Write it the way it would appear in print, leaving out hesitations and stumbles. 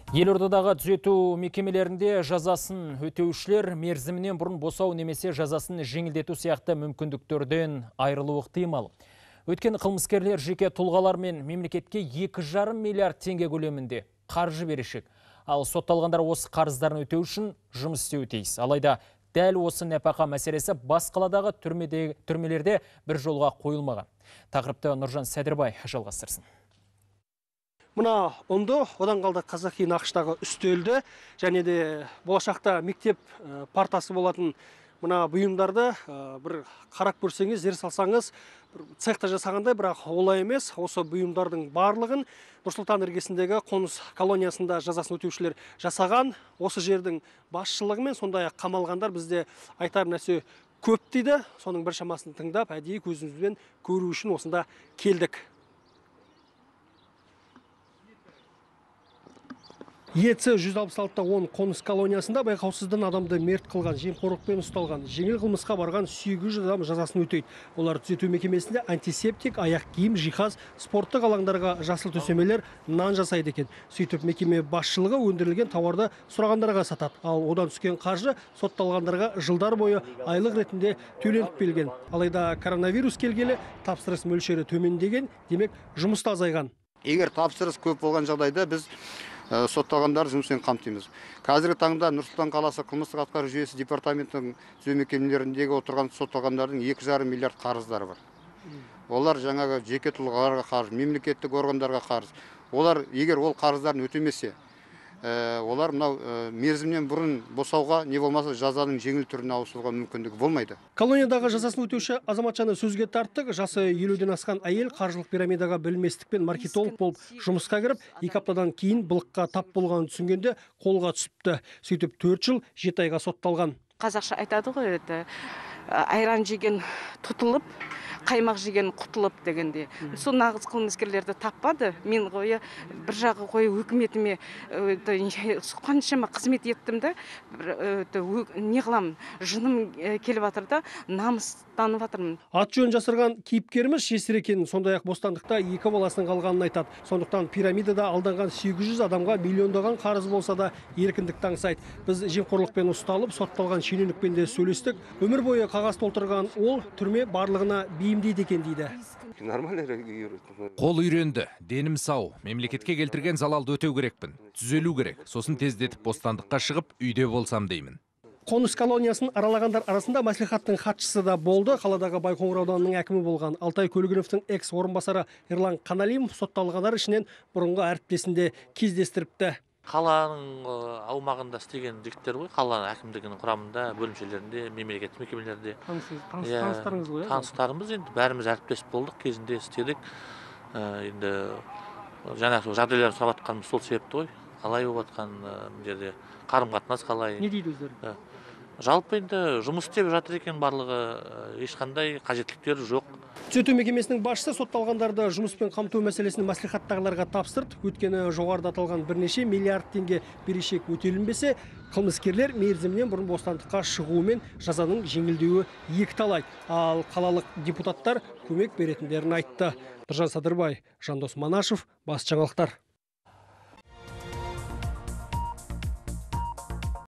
Елордадағы түзету мекемелерінде жазасын өтеушілер мерзімінен бұрын босау немесе жазасын жеңілдету сияқты мүмкіндіктерден айырылуы ықтимал. Өткен қылмыскерлер жеке тұлғалар мен мемлекетке 2,5 миллиард теңге көлемінде қаржы берешек. Ал сотталғандар осы қарыздарын өтеу үшін жұмыс істеуі тиіс. Алайда дәл осы нәпақа мәселесі бас қаладағы түрмелерде бір жолға қойылмаған. Тақырыпты Нұржан Сәдірбай жалғастырсын. Мына оңды, одан қалды қазақи нақыштағы үстелді, және де болашақта мектеп партасы болатын мына бұйымдарды бір қарап көрсеңіз, зер салсаңыз, цехта жасағандай, бірақ олай емес. Осы бұйымдардың барлығын Нұрсұлтан іргесіндегі қоныс колониясында жазасын өтеушілер жасаған. Осы жердің басшылығымен сондай-ақ қамалғандар бізде айтар нәрсе көп дейді. Соның бір шамасын тыңдап, әдейі көзімізбен көру үшін осында келдік. ЕЦ-166-10 қоныс колониясында байқаусыздан адамды мерт қылған, жемқорлықпен ұсталған, жеңіл қылмысқа барған 800 адам жазасын өтейді. Олар түзету мекемесінде антисептик, аяқ киім, жиһаз, спорттық алаңдарға жасыл төсемелер, нан жасайды екен. Сөйтіп мекеме басшылығы өндірілген тауарды сұрағандарға сатады. Ал одан түскен қаржы сотталғандарға жылдар бойы айлық ретінде төленіп келген. Алайда коронавирус келгелі тапсырыс мөлшері төмендеген, демек жұмыста азайған. Егер тапсырыс көп болған жағдайда біз сотталғандар жұмыспен қамтимыз. Қазіргі таңда Нұр-Сұлтан қаласы қылмыстық атқару жүйесі департаментінің түзету мекемелеріндегі отырған сотталғандардың 2,5 миллиард қарыздары бар. Олар жаңағы жеке тұлғаларға қарыз, мемлекеттік органдарға қарыз. Олар егер ол қарыздарын өтемесе, олар мынау мерзімнен бұрын босауға, не болмаса жазаның жеңіл түріне ауысуға мүмкіндігі болмайды. Колониядағы жазасын өтеуші азаматшаны сөзге тарттық. Жасы 50-ден асқан әйел қаржылық пирамидаға білместікпен маркетолог болып жұмысқа кіріп, 2 аптадан кейін былыққа тап болғанын түсінгенде қолға түсіпті. Сөйтіп 4 жыл 7 айға сотталған. Қазақша айтады ғой, айран жеген тұтылып, қаймақ жеген құтылып дегенде. Сол нағыз қылмыскерлерді таппады. Мен қойы бір жағы қойы өкіметіме қаншама қызмет еттім де, не қылам, жыным келіп жатыр да, намыстанып жатырмын. Ат жөн жасырған кейіпкеріміз жесір екенін, сондай-ақ бостандықта 2 баласының қалғанын айтады. Сондықтан пирамидада алданған 800 адамға миллиондаған қарыз болса да еркіндік аңсайды. Біз жемқорлықпен ұсталып, сотталған шенеунікпен де сөйлестік. Өмір бойы қағаз толтырған ол түрме барлығына бейімдейді екен дейді. Қол үйренді, денім сау, мемлекетке келтірген залалды өтеу керекпін, түзелу керек, сосын тездетіп бостандыққа шығып үйде болсам деймін. Қоныс колониясын аралағандар арасында мәслихаттың хатшысы да болды. Қаладағы Байқоңыр ауданының әкімі болған Алтай Көлгіновтің экс-орынбасары Ерлан Қаналимов сотталғандар ішінен бұрынғы әріптесінде кездестіріпті. Қаланың аумағында істеген жігіттер ғой, қаланың әкімдігінің құрамында, бөлімшелерінде, мемлекеттік мекемелерде. Таныстарыңыз ғой? Таныстарымыз, енді бәріміз әріптес болдық, кезінде істедік. Енді жаңағы жағдайларын сұрап жатқанымыз сол себепті ғой. Қалай болып жатқан жерде қарым-қатынас қалай? Не дейді өздері? Жалпы енді жұмыс істеп жатыр екен, барлығы ешқандай қажеттіліктері жоқ. Түзету мекемесінің басшысы сотталғандарды жұмыспен қамту мәселесін мәслихаттағыларға тапсырды. Өткені жоғарыда аталған бірнеше миллиард теңге берешек өтелінбесе, қылмыскерлер мерзімінен бұрын бостандыққа шығуымен жазаның жеңілдеуі екіталай. Ал қалалық депутаттар көмек беретіндерін айтты. Нұржан Сәдірбай, Жандос Манашев, Бас жаңалықтар.